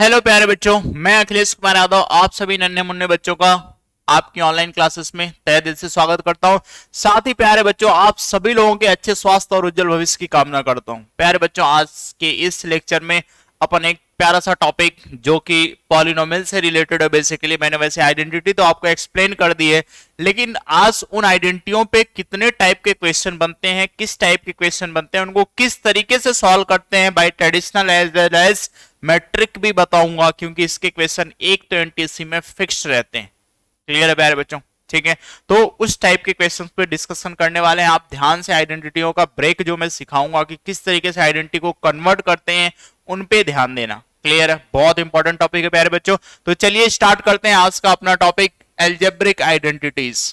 Hello प्यारे बच्चों, मैं अखिलेश कुमार यादव आप सभी नन्हे मुन्ने बच्चों का आपकी ऑनलाइन क्लासेस में तहे दिल से स्वागत करता हूं। साथ ही प्यारे बच्चों, आप सभी लोगों के अच्छे स्वास्थ्य और उज्जवल भविष्य की कामना करता हूं। प्यारे बच्चों, आज के इस लेक्चर में अपन एक प्यारा सा टॉपिक जो कि पॉलिनोमियल से रिलेटेड है। बेसिकली मैंने वैसे आइडेंटिटी तो आपको एक्सप्लेन कर दी है, लेकिन आज उन आइडेंटिटियों पे कितने टाइप के क्वेश्चन बनते हैं, किस टाइप के क्वेश्चन बनते हैं, उनको किस तरीके से सॉल्व करते हैं by traditional as well as matrix भी बताऊंगा, क्योंकि इसके क्वेश्चन एक तो एनटीएससी में फिक्स रहते हैं। क्लियर है प्यारे बच्चों? ठीक है, तो उस टाइप के क्वेश्चंस पे डिस्कशन करने वाले हैं। आप ध्यान से आइडेंटिटियों का ब्रेक जो मैं सिखाऊंगा कि किस तरीके से आइडेंटिटी को कन्वर्ट करते हैं, उन पे ध्यान देना। क्लियर है? बहुत इंपॉर्टेंट टॉपिक है प्यारे बच्चों। तो चलिए स्टार्ट करते हैं आज का अपना topic, algebraic identities.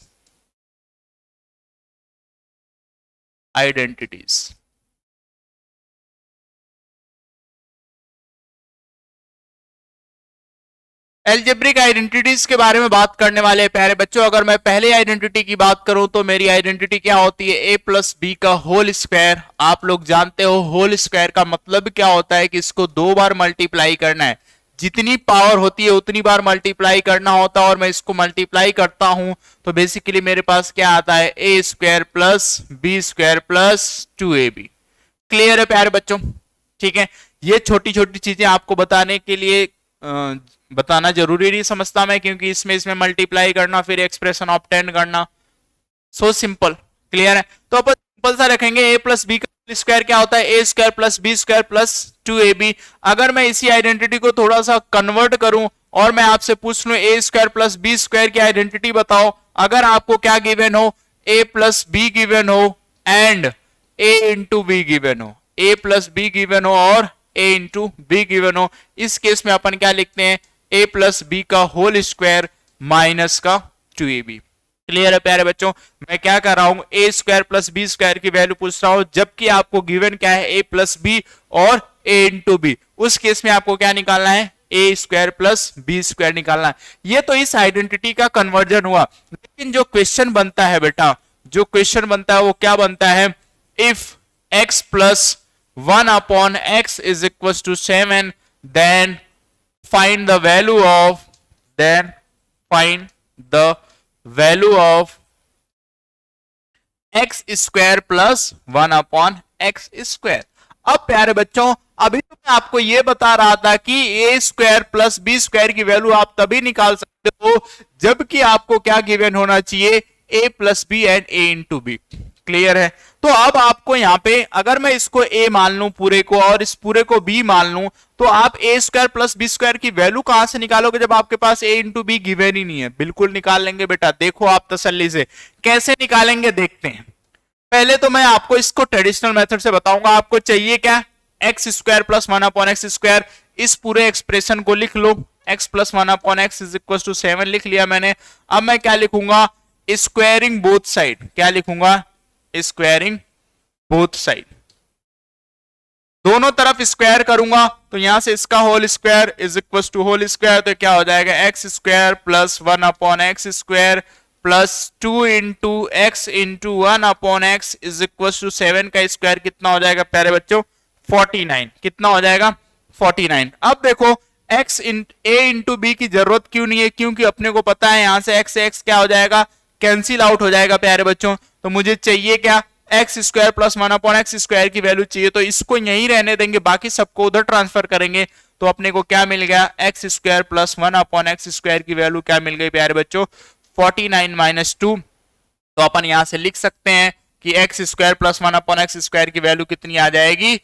Identities algebraic identities के बारे में बात करने वाले हैं प्यारे बच्चों। अगर मैं पहले आइडेंटिटी की बात करूं तो मेरी आइडेंटिटी क्या होती है? ए प्लस बी का होल स्क्वायर। आप लोग जानते हो होल स्क्वायर का मतलब क्या होता है कि इसको दो बार मल्टीप्लाई करना है। जितनी पावर होती है उतनी बार मल्टीप्लाई करना होता है, और मैं इसको मल्टीप्लाई करता हूं तो बेसिकली मेरे पास क्या आता है? A square plus B square plus 2ab। Clear है प्यारे बच्चों? ठीक है, ये छोटी छोटी चीजें आपको बताने के लिए बताना जरूरी नहीं समझता मैं, क्योंकि इसमें मल्टीप्लाई करना फिर एक्सप्रेशन ऑब्टेन करना सो सिंपल। क्लियर है? तो अपन सिंपल सा रखेंगे, ए प्लस बी का स्क्वायर क्या होता है? A square plus B square plus 2ab। अगर मैं इसी आइडेंटिटी को थोड़ा सा कन्वर्ट करूं और मैं आपसे पूछ लूं ए स्क्वायर प्लस बी स्क्वायर की आइडेंटिटी बताओ, अगर आपको क्या गिवन हो? ए प्लस बी गिवन हो and A into b given हो, ए प्लस बी गिवन हो और ए इंटू बी गिवन हो, इस केस में अपन क्या लिखते हैं? ए प्लस बी का होल स्क्वायर माइनस का 2ab। क्लियर है प्यारे बच्चों? मैं क्या कर रहा हूं? ए स्क्वायर प्लस बी स्क्वायर की वैल्यू पूछ रहा हूं, जबकि आपको गिवन क्या है? ए प्लस बी और ए इंटू बी। उस केस में आपको क्या निकालना है? A square plus B square निकालना है। ये तो इस आइडेंटिटी का कन्वर्जन हुआ, लेकिन जो क्वेश्चन बनता है बेटा, जो क्वेश्चन बनता है वो क्या बनता है? If x plus 1 upon x is equal to 7, then find the value of then find the value of x square plus 1 upon x square। अब प्यारे बच्चों, अभी तो मैं आपको यह बता रहा था कि a square plus B square की वैल्यू आप तभी निकाल सकते हो जबकि आपको क्या गिवन होना चाहिए? a plus b and a into b. Clear है? तो अब आपको यहां पे अगर मैं इसको a मान लूं पूरे को और इस पूरे को b मान लूं, तो आप a square plus B square की वैल्यू कहां से निकालोगे जब आपके पास a इंटू बी गिवन ही नहीं है? बिल्कुल निकाल लेंगे बेटा। देखो आप तसल्ली से कैसे निकालेंगे, देखते हैं। पहले तो मैं आपको इसको ट्रेडिशनल मेथड से बताऊंगा। आपको चाहिए क्या? X square plus 1 upon x square. इस पूरे एक्सप्रेशन को लिख लो, x plus 1 upon x is equal to 7 लिख लिया मैंने। अब मैं क्या लिखूंगा? Squaring both side. क्या लिखूंगा? Squaring both side. दोनों तरफ स्क्वायर करूंगा तो यहां से इसका whole square is equal to whole square, तो क्या हो जाएगा? X square plus 1 upon x square plus 2 into x into 1 upon x is equal to 7 का स्क्वायर कितना हो जाएगा प्यारे बच्चों? 49। कितना हो जाएगा? 49। अब देखो x a इंटू बी की जरूरत क्यों नहीं है? क्योंकि अपने को पता है यहां से x क्या हो जाएगा? कैंसिल आउट हो जाएगा प्यारे बच्चों। तो मुझे चाहिए क्या? X square plus 1 upon x square की वैल्यू चाहिए, तो इसको यहीं रहने देंगे, बाकी सबको उधर ट्रांसफर करेंगे। तो अपने को क्या मिल गया? X square plus 1 upon x square की वैल्यू क्या मिल गई प्यारे बच्चों? 49 माइनस 2। तो अपन यहां से लिख सकते हैं कि x square plus 1 upon x square की वैल्यू कितनी आ जाएगी?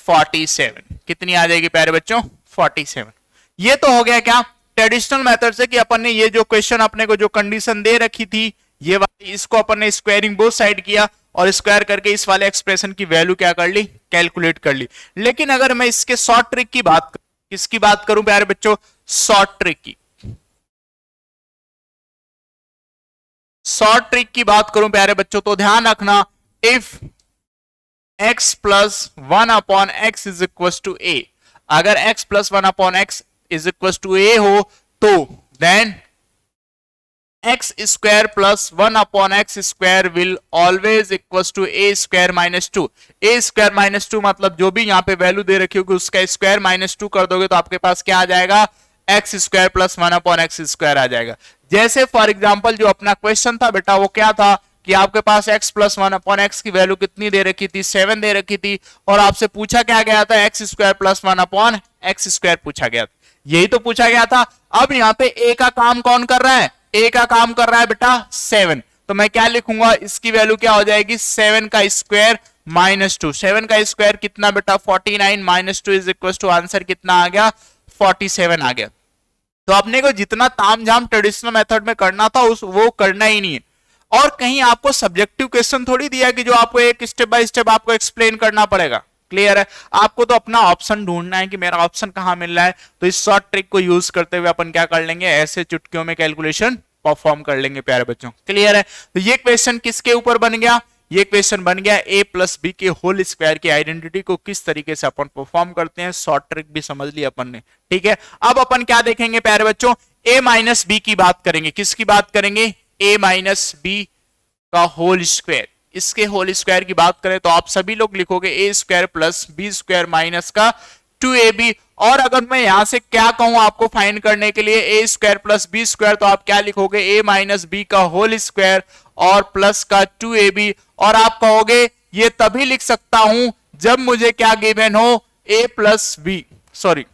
47। कितनी आ जाएगी प्यारे बच्चों? 47। ये तो हो गया क्या? ट्रेडिशनल मेथड से कि अपन ने ये जो क्वेश्चन अपने को जो कंडीशन दे रखी थी ये वाली, इसको अपन ने स्क्वायरिंग बोथ साइड किया और स्क्वायर करके इस वाले एक्सप्रेशन की वैल्यू क्या कर ली? कैलकुलेट कर ली। लेकिन अगर मैं इसके शॉर्ट ट्रिक की बात करूं, किसकी बात करूं प्यारे बच्चों? शॉर्ट ट्रिक की। शॉर्ट ट्रिक की बात करूं प्यारे बच्चों, तो ध्यान रखना, if x plus 1 upon x is equal to a, अगर x plus 1 upon x is equal to a हो तो then x square plus 1 upon x square will always equal to a square minus two. A square minus two मतलब जो भी यहाँ पे value दे रखी होगी उसका स्क्वायर माइनस टू कर दोगे तो आपके पास क्या आ जाएगा, x square plus 1 upon x square आ जाएगा। जैसे फॉर एग्जाम्पल जो अपना क्वेश्चन था बेटा वो क्या था कि आपके पास x प्लस 1 अपॉन एक्स की वैल्यू कितनी दे रखी थी, 7 दे रखी थी, और आपसे पूछा क्या गया था, x square plus 1 upon x square पूछा गया था, यही तो पूछा गया था। अब यहाँ पे a का काम कौन कर रहा है, a का काम कर रहा है बेटा 7, तो मैं क्या लिखूंगा, इसकी वैल्यू क्या हो जाएगी, 7 का स्क्वायर माइनस 2। 7 का स्क्वायर कितना बेटा 49 minus 2 is equal to answer कितना आ गया 47 आ गया। तो अपने को जितना तामझाम ट्रेडिशनल मेथड में करना था उस वो करना ही नहीं है। और कहीं आपको सब्जेक्टिव क्वेश्चन थोड़ी दिया कि जो आपको एक स्टेप बाय स्टेप आपको एक्सप्लेन करना पड़ेगा। क्लियर है, आपको तो अपना ऑप्शन ढूंढना है कि मेरा ऑप्शन कहां मिल रहा है। तो इस शॉर्ट ट्रिक को यूज करते हुए अपन क्या कर लेंगे, ऐसे चुटकियों में कैलकुलेशन परफॉर्म कर लेंगे प्यारे बच्चों। क्लियर है, तो ये क्वेश्चन किसके ऊपर बन गया, ये क्वेश्चन बन गया a प्लस बी के होल स्क्वायर की आइडेंटिटी को किस तरीके से अपन परफॉर्म करते हैं। शॉर्ट ट्रिक भी समझ ली अपन ने, ठीक है। अब अपन क्या देखेंगे प्यारे बच्चों, a माइनस बी की बात करेंगे। किसकी बात करेंगे, a माइनस बी का होल स्क्वायर। इसके होल स्क्वायर की बात करें तो आप सभी लोग लिखोगे a square plus B square minus का 2ab। और अगर मैं यहां से क्या कहूं आपको फाइंड करने के लिए ए स्क्वायर प्लस बी स्क्वायर, तो आप क्या लिखोगे, ए माइनस बी का होल स्क्वायर और प्लस का 2ab। और आप कहोगे ये तभी लिख सकता हूं जब मुझे क्या गिवन हो, a प्लस बी, सॉरी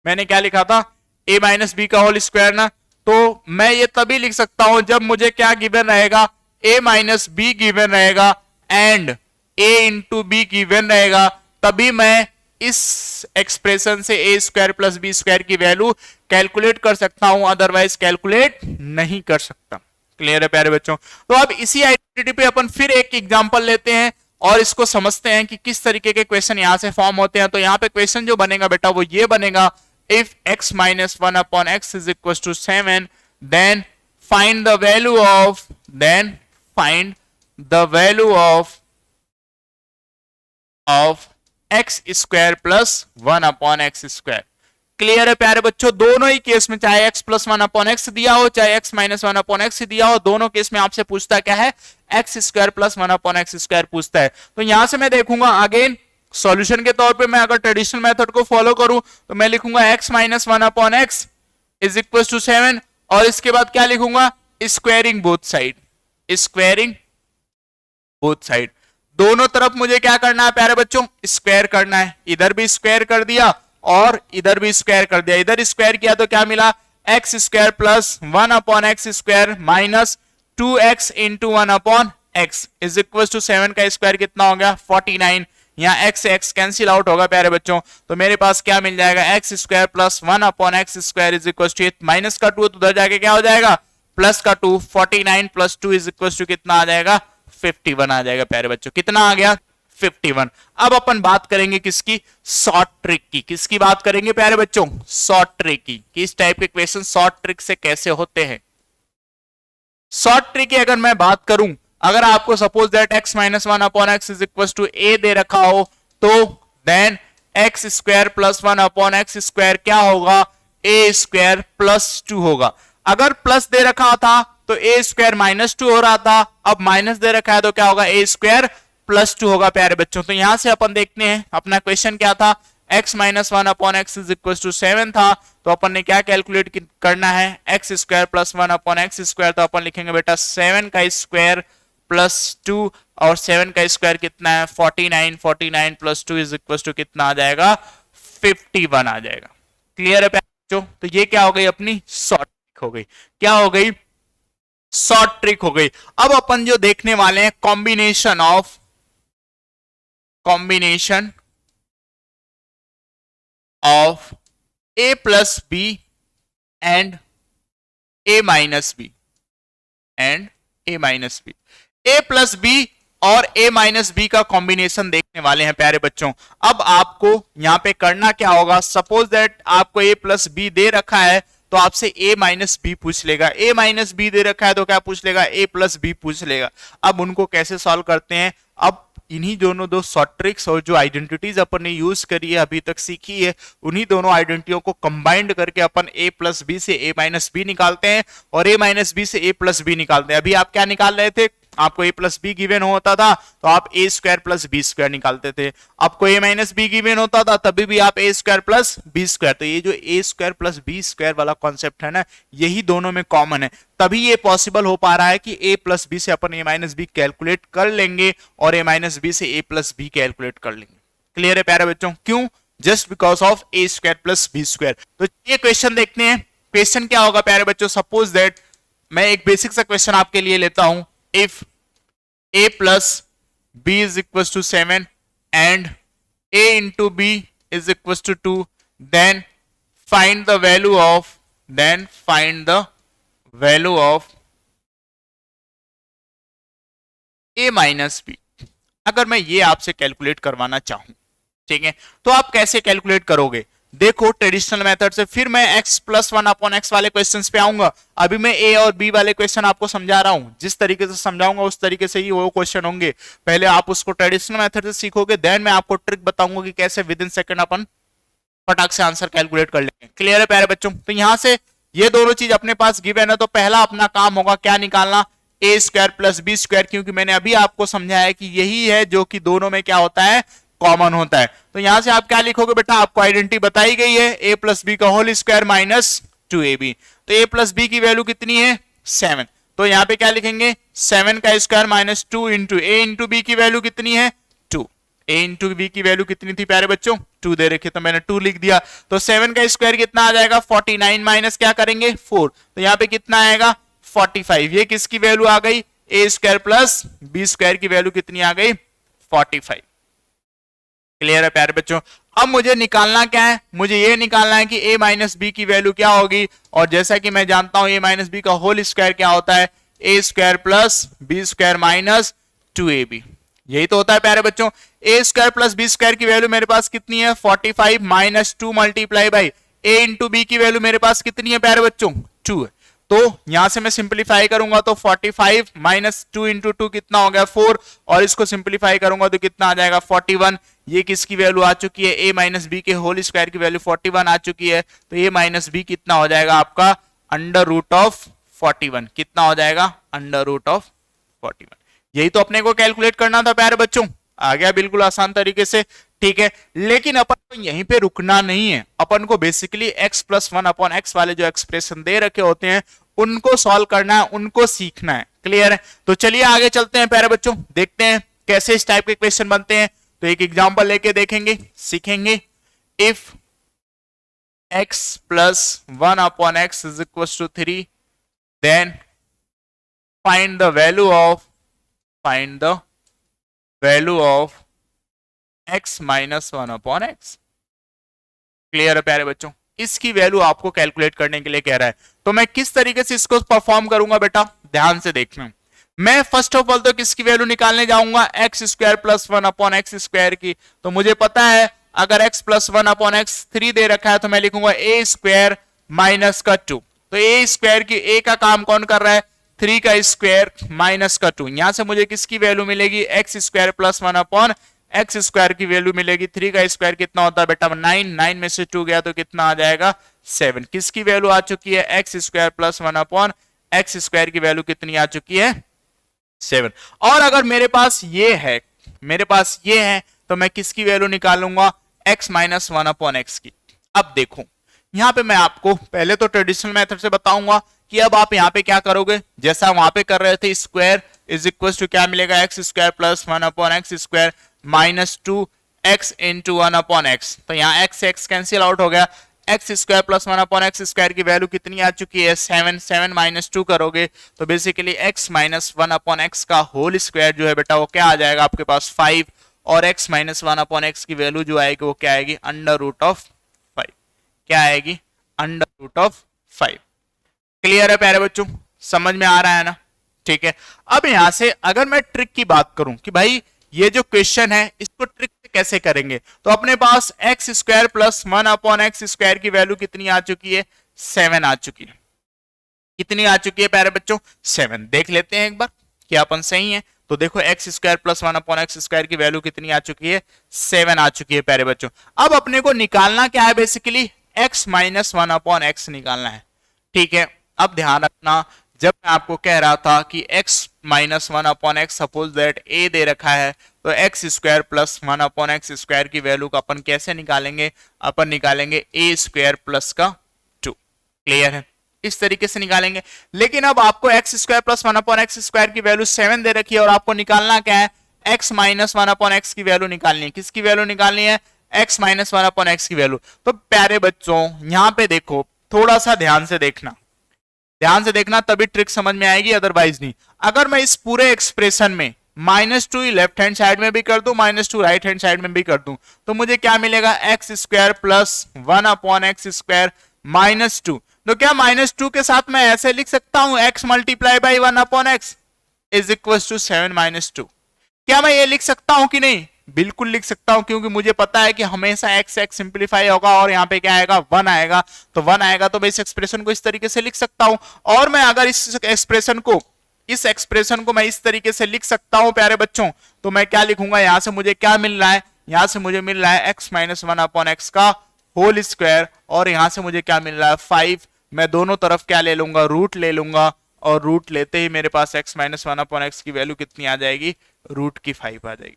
मैंने क्या लिखा था, a माइनस बी का होल स्क्वायर ना, तो मैं ये तभी लिख सकता हूं जब मुझे क्या गिवन रहेगा, a माइनस बी गिवन रहेगा and a into b given रहेगा, तभी मैं इस एक्सप्रेशन से a square plus B square की वैल्यू कैलकुलेट कर सकता हूं, अदरवाइज कैलकुलेट नहीं कर सकता। क्लियर है प्यारे बच्चों। तो अब इसी आइडेंटिटी पे अपन फिर एक एग्जांपल लेते हैं और इसको समझते हैं कि किस तरीके के क्वेश्चन यहां से फॉर्म होते हैं। तो यहां पे क्वेश्चन जो बनेगा बेटा वो ये बनेगा, if x minus 1 upon x is equal to 7 then find the value of, then find the value of x square plus 1 upon x square। Clear है प्यारे बच्चों, दोनों ही केस में चाहे x प्लस 1 अपॉन एक्स दिया हो चाहे x माइनस 1 अपॉन एक्स दिया हो, दोनों केस में आपसे पूछता क्या है, x square plus 1 upon x square पूछता है। तो यहां से मैं देखूंगा अगेन सॉल्यूशन के तौर पे, मैं अगर ट्रेडिशनल मेथड को फॉलो करूं तो मैं लिखूंगा x minus 1 upon x is equal to 7 और इसके बाद क्या लिखूंगा, squaring both side, squaring both side. दोनों तरफ मुझे क्या करना है प्यारे बच्चों, स्क्वायर करना है। इधर भी स्क्वायर कर दिया और इधर भी स्क्वायर कर दिया। इधर स्क्वायर किया तो क्या मिला, x square plus 1 upon x square minus 2x into 1 upon x is equal to 7 का स्क्वायर कितना हो गया 49। यहाँ x से x कैंसिल आउट होगा प्यारे बच्चों, तो मेरे पास क्या मिल जाएगा, x square plus 1 upon x square is equal to, minus का 2 तो उधर जाके क्या हो जाएगा, प्लस का 2, 49 प्लस 2 इज इक्वल टू कितना आ जाएगा 51 आ जाएगा प्यारे बच्चों। कितना आ गया 51। अब अपन बात करेंगे किसकी, शॉर्ट ट्रिक की। किसकी बात करेंगे प्यारे बच्चों, शॉर्ट ट्रिक की। किस टाइप के क्वेश्चन शॉर्ट ट्रिक से कैसे होते हैं। शॉर्ट ट्रिक की अगर मैं बात करूं, अगर आपको suppose that x minus 1 upon x is equal to a दे रखा हो, तो then x square plus 1 upon x square क्या होगा, a स्क्वायर प्लस 2 होगा। अगर प्लस दे रखा था तो a स्क्वायर माइनस 2 हो रहा था, अब माइनस दे रखा है तो क्या होगा, a स्क्वायर प्लस 2 होगा प्यारे बच्चों। तो यहां से अपन देखते हैं अपना क्वेश्चन क्या था, x minus 1 upon x is equal to 7 था, तो अपन ने क्या कैलकुलेट करना है, x square plus 1 upon x square, तो अपन लिखेंगे बेटा 7 का स्क्वायर प्लस 2 और 7 का स्क्वायर कितना है 49, 49 प्लस 2 इज इक्वल टू कितना आ जाएगा 51 आ जाएगा। क्लियर है बच्चों। तो ये क्या हो गई अपनी शॉर्ट ट्रिक हो गई। क्या हो गई, शॉर्ट ट्रिक हो गई। अब अपन जो देखने वाले हैं combination of a plus b and a minus b and a minus b, a plus b और a माइनस बी का कॉम्बिनेशन देखने वाले हैं प्यारे बच्चों। अब आपको यहां पे करना क्या होगा, सपोज दैट आपको a प्लस बी दे रखा है तो आपसे a माइनस बी पूछ लेगा, a माइनस बी दे रखा है तो क्या पूछ लेगा, a प्लस बी पूछ लेगा। अब उनको कैसे सॉल्व करते हैं, अब इन्हीं दोनों दो शॉर्ट ट्रिक्स और जो आइडेंटिटीज अपन ने यूज करी है अभी तक सीखी है, उन्हीं दोनों आइडेंटिटियों को कंबाइंड करके अपन a प्लस बी से a माइनस बी निकालते हैं और a माइनस बी से a प्लस बी निकालते हैं। अभी आप क्या निकाल रहे थे, आपको a प्लस बी गिवन होता था तो आप a square plus B square निकालते थे, आपको a माइनस बी गिवन होता था तभी भी आप a square plus B square. तो ये जो a square plus B square वाला कॉन्सेप्ट है ना, यही दोनों में कॉमन है, तभी ये पॉसिबल हो पा रहा है कि a प्लस बी से अपन a माइनस बी कैलकुलेट कर लेंगे और a माइनस बी से a प्लस बी कैलकुलेट कर लेंगे। क्लियर है प्यारे बच्चों? क्यों? Just because of a square plus B square. तो ये क्वेश्चन देखते हैं। क्वेश्चन क्या होगा प्यारे बच्चों? सपोज दैट मैं एक बेसिक सा क्वेश्चन आपके लिए लेता हूं, if a plus b is equals to 7 and a into b is equals to 2, then find the value of a minus b। अगर मैं ये आपसे कैलकुलेट करवाना चाहूं, ठीक है, तो आप कैसे कैलकुलेट करोगे? देखो ट्रेडिशनल मेथड से, फिर मैं x plus one upon x वाले क्वेश्चंस पे आऊंगा। अभी मैं a और b वाले क्वेश्चन आपको समझा रहा हूं, जिस तरीके से समझाऊंगा उस तरीके से ही वो क्वेश्चन होंगे। पहले आप उसको ट्रेडिशनल मेथड से सीखोगे, देन मैं आपको ट्रिक बताऊंगा कि कैसे विद इन सेकंड अपन फटाक से आंसर कैलकुलेट कर लेंगे। क्लियर है प्यारे बच्चों? तो यहां से ये दोनों चीज अपने पास गिवन है, तो पहला अपना काम होगा क्या निकालना, a square plus B square, क्योंकि मैंने अभी आपको समझाया कि यही है जो कि दोनों में क्या होता है, कॉमन होता है। तो यहां से आप क्या लिखोगे बेटा, आपको आइडेंटिटी बताई गई है a प्लस बी का होल स्क्वायर माइनस 2ab। तो a प्लस बी की वैल्यू कितनी है, 7। तो यहां पे क्या लिखेंगे, 7 का square minus 2 into a into B की वैल्यू कितनी है, 2। a इंटू बी की वैल्यू कितनी थी प्यारे बच्चों, 2 दे रखी, तो मैंने 2 लिख दिया। तो 7 का स्क्वायर कितना आ जाएगा, 49 माइनस क्या करेंगे 4, तो यहां पे कितना आएगा 45। ये किसकी वैल्यू आ गई, a square plus B square की वैल्यू कितनी आ गई, 45। क्लियर है प्यारे बच्चों? अब मुझे निकालना क्या है, मुझे ये निकालना है कि a माइनस बी की वैल्यू क्या होगी, और जैसा कि मैं जानता हूं a माइनस बी का होल स्क्वायर क्या होता है, a square plus B square minus 2ab। यही तो होता है प्यारे बच्चों। a square plus B square की वैल्यू मेरे पास कितनी है, 45 minus 2 multiply by a into B की वैल्यू मेरे पास कितनी है प्यारे बच्चों, 2 है। तो यहां से मैं सिंपलीफाई करूंगा तो 45 माइनस 2 इंटू 2 कितना हो गया 4, और इसको सिंपलीफाई करूंगा तो कितना आ जाएगा 41। ये किसकी वैल्यू आ चुकी है, a माइनस बी के होल स्क्वायर की वैल्यू 41 आ चुकी है। तो a माइनस बी कितना हो जाएगा आपका, अंडर रूट ऑफ 41। कितना हो जाएगा, अंडर रूट ऑफ 41। यही तो अपने को कैलकुलेट करना था प्यारे बच्चों, आ गया बिल्कुल आसान तरीके से। ठीक है, लेकिन अपन को यहीं पे रुकना नहीं है, अपन को basically x plus one upon x वाले जो एक्सप्रेशन दे रखे होते हैं उनको सॉल्व करना है, उनको सीखना है। क्लियर है? तो चलिए आगे चलते हैं प्यारे बच्चों, देखते हैं कैसे इस टाइप के क्वेश्चन बनते हैं। तो एक एग्जांपल लेके देखेंगे, सीखेंगे। If x plus one upon x is equal to 3, then find the value of x minus one upon x. Clear है प्यारे बच्चों? इसकी वैल्यू आपको कैलकुलेट करने के लिए कह रहा है, तो मैं किस तरीके से इसको परफॉर्म करूंगा बेटा, ध्यान से देखना। मैं फर्स्ट ऑफ ऑल तो किसकी वैल्यू निकालने जाऊंगा, x square plus one upon x square की। तो मुझे पता है अगर x plus one upon x 3 दे रखा है तो मैं लिखूंगा a स्क्वायर माइनस का 2। तो a स्क्वायर की a का काम कौन कर रहा है, 3 का स्क्वायर माइनस का 2। यहां से मुझे किसकी वैल्यू मिलेगी, x square plus one upon x square की वैल्यू मिलेगी। 3 का स्क्वायर कितना होता है बेटा, 9। 9 में से 2 गया तो कितना आ जाएगा, 7। किसकी वैल्यू आ चुकी है, x square plus one upon x square की वैल्यू कितनी आ चुकी है, 7। और अगर मेरे पास ये है तो मैं किसकी वैल्यू निकालूंगा, x minus one upon x की। अब देखो यहां पे मैं आपको पहले तो ट्रेडिशनल मेथड से बताऊंगा कि अब आप यहां पे क्या करोगे, जैसा वहां पे कर रहे थे, स्क्वायर इज इक्वल टू क्या मिलेगा, x square plus one upon x square minus 2x into one upon x. तो यहाँ x से x कैंसिल आउट हो गया, x square plus one upon x square की वैल्यू कितनी आ चुकी है, 7। 7 माइनस 2 करोगे तो basically x minus one upon x का होल स्क्वायर जो है बेटा वो क्या आ जाएगा आपके पास, 5। और x minus one upon x की वैल्यू जो आएगी वो क्या आएगी, अंडर रूट ऑफ 5। क्या आएगी, अंडर रूट ऑफ 5। क्लियर है प्यारे बच्चों, समझ में आ रहा है ना? ठीक है, अब यहां से अगर मैं ट्रिक की बात करूं कि भाई ये जो क्वेश्चन है इसको ट्रिक से कैसे करेंगे, तो अपने पास x square plus one upon x square की वैल्यू कितनी आ चुकी है, 7 आ चुकी है। कितनी आ चुकी है प्यारे बच्चों, 7। देख लेते हैं एक बार कि अपन सही है। तो देखो एक्स स्क्वायर प्लस 1/x² की वैल्यू कितनी आ चुकी है, 7 आ चुकी है प्यारे बच्चों। अब अपने को निकालना क्या है, बेसिकली x माइनस 1/x निकालना है, ठीक है। अब ध्यान रखना, जब मैं आपको कह रहा था कि x minus 1/x, suppose that a दे रखा है, तो एक्स स्क्वायर प्लस 1/x² की वैल्यू को अपन कैसे निकालेंगे, अपन निकालेंगे a स्क्वायर प्लस का 2। क्लियर है, इस तरीके से निकालेंगे। लेकिन अब आपको एक्स स्क्वायर प्लस 1/x² की वैल्यू 7 दे रखी है और आपको निकालना क्या है, x माइनस 1/x की वैल्यू निकालनी है। किसकी वैल्यू निकालनी है, x माइनस 1/x की वैल्यू। तो प्यारे बच्चों यहां पे देखो, थोड़ा सा ध्यान से देखना, ध्यान से देखना, तभी ट्रिक समझ में आएगी, अदरवाइज नहीं। अगर मैं इस पूरे एक्सप्रेशन में -2 लेफ्ट हैंड साइड में भी कर दूं, -2 राइट हैंड साइड में भी कर दूं, तो मुझे क्या मिलेगा, एक्स स्क्वायर प्लस 1/x² -2। तो क्या -2 के साथ मैं ऐसे लिख सकता हूं, x multiply by 1/x is equal to 7 - 2। क्या मैं ये लिख सकता हूं कि नहीं, बिल्कुल लिख सकता हूं, क्योंकि मुझे पता है कि हमेशा x सिंप्लीफाई होगा और यहाँ पे क्या आएगा, 1 आएगा। तो 1 आएगा तो मैं इस एक्सप्रेशन को इस तरीके से लिख सकता हूं। और मैं अगर इस एक्सप्रेशन को मैं इस तरीके से लिख सकता हूं प्यारे बच्चों, तो मैं क्या लिखूंगा, यहां से मुझे क्या मिल रहा है, यहां से मुझे मिल रहा है x माइनस 1/x का होल स्क्वायर, और यहां से मुझे क्या मिल रहा है, 5। मैं दोनों तरफ क्या ले लूंगा, रूट ले लूंगा, और रूट लेते ही मेरे पास x माइनस 1/x की वैल्यू कितनी आ जाएगी, रूट की 5 आ जाएगी।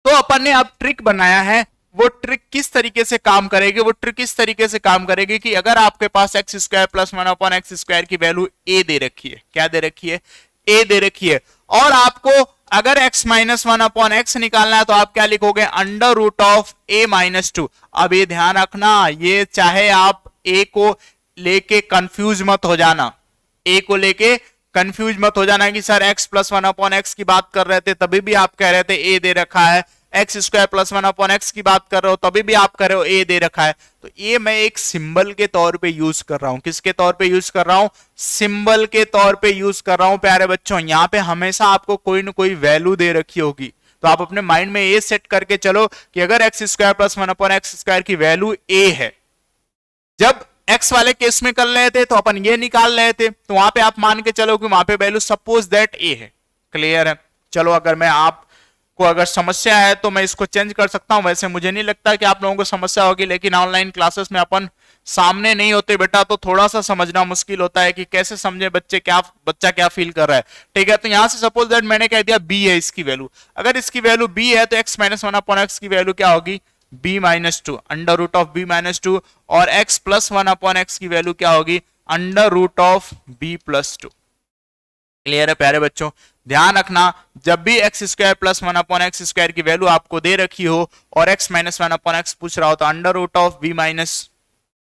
तो अपन ने अब ट्रिक बनाया है, वो ट्रिक किस तरीके से काम करेगी, वो ट्रिक इस तरीके से काम करेगी कि अगर आपके पास एक्स स्क्वायर प्लस 1/x² की वैल्यू a दे रखी है, क्या दे रखी है, a दे रखी है, और आपको अगर x माइनस 1/x निकालना है, तो आप क्या लिखोगे, under root of a minus 2। अब ये ध्यान रखना, ये चाहे आप a को लेके कंफ्यूज मत हो जाना, a को लेके कंफ्यूज मत हो जाना कि सर x प्लस 1/x की बात कर रहे थे तभी भी आप कह रहे थे a दे रखा है, एक्स स्क्वायर प्लस 1/x की बात कर रहे हो तभी भी आप कर रहे हो a दे रखा है। तो ये मैं एक सिंबल के तौर पे यूज कर रहा हूं, किसके तौर पे यूज कर रहा हूं, सिंबल के तौर पे यूज कर रहा हूं प्यारे बच्चों। यहां पे हमेशा आपको कोई ना कोई वैल्यू दे रखी होगी, तो आप अपने माइंड में ये सेट करके चलो कि अगर एक्स स्क्वायर प्लस 1/x² की वैल्यू a है, जब x वाले केस में कर रहे थे तो अपन ये निकाल रहे थे, तो वहां पे आप मान के चलो कि वहां पे वैल्यू सपोज दैट a है। क्लियर है, चलो अगर मैं आपको अगर समस्या है तो मैं इसको चेंज कर सकता हूं। वैसे मुझे नहीं लगता कि आप लोगों को समस्या होगी, लेकिन ऑनलाइन क्लासेस में अपन सामने नहीं होते बेटा, तो थोड़ा सा समझना मुश्किल होता है कि कैसे समझे बच्चा क्या फील कर रहा है। ठीक है, तो यहां से सपोज दैट मैंने कह दिया b है इसकी वैल्यू, अगर इसकी वैल्यू b है तो x माइनस 1/x की वैल्यू क्या होगी, b minus 2, under root of b minus 2, और x प्लस 1/x की वैल्यू क्या होगी, under root of b plus 2। Clear है प्यारे बच्चों, ध्यान रखना, जब भी एक्स स्क्वायर प्लस 1/x² की वैल्यू आपको दे रखी हो और x माइनस 1/x पूछ रहा हो तो under root of b minus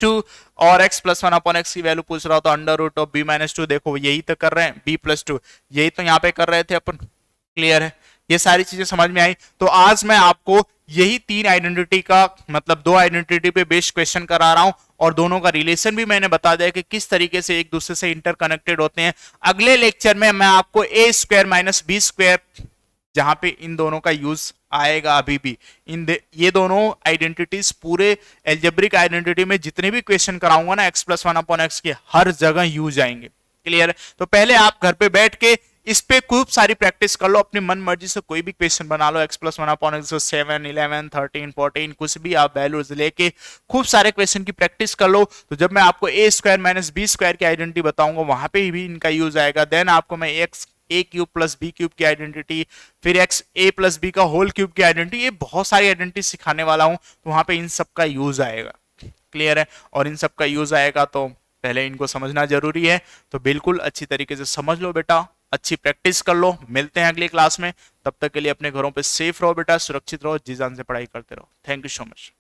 2, और x प्लस 1/x की वैल्यू पूछ रहा हो तो under root of b minus 2। देखो यही तो कर रहे हैं, b प्लस 2, यही तो यहाँ पे कर रहे थे अपन। क्लियर है, ये सारी चीजें समझ में आई। तो आज मैं आपको यही 3 आइडेंटिटी का मतलब 2 आइडेंटिटी पे बेस्ड क्वेश्चन करा रहा हूं, और दोनों का रिलेशन भी मैंने बता दिया कि किस तरीके से एक दूसरे से इंटरकनेक्टेड होते हैं। अगले लेक्चर में मैं आपको a² माइनस b², जहां पे इन दोनों का यूज आएगा, अभी भी ये दोनों आइडेंटिटीज पूरे एल्जेब्रिक आइडेंटिटी में जितने भी क्वेश्चन कराऊंगा ना x प्लस 1/x के, हर जगह यूज आएंगे। क्लियर है, तो पहले आप घर पे बैठ के इस पे खूब सारी प्रैक्टिस कर लो, अपनी मन मर्जी से कोई भी क्वेश्चन बना लो, x प्लस 1/x 7, 11, 13, 14 कुछ भी आप वैल्यूज लेके खूब सारे क्वेश्चन की प्रैक्टिस कर लो। तो जब मैं आपको a² माइनस b² की आइडेंटिटी बताऊंगा वहां पे भी इनका यूज आएगा। देन आपको मैं a³ प्लस b³ की आइडेंटिटी, फिर x a प्लस b का होल क्यूब की आइडेंटिटी, ये बहुत सारी आइडेंटिटी सिखाने वाला हूं, तो वहां पे इन सब का यूज आएगा। क्लियर है, और इन सब का यूज आएगा तो पहले इनको समझना जरूरी है, तो बिल्कुल अच्छी तरीके से समझ लो बेटा, अच्छी प्रैक्टिस कर लो। मिलते हैं अगली क्लास में, तब तक के लिए अपने घरों पे सेफ रहो बेटा, सुरक्षित रहो, जी जान से पढ़ाई करते रहो। Thank you so much.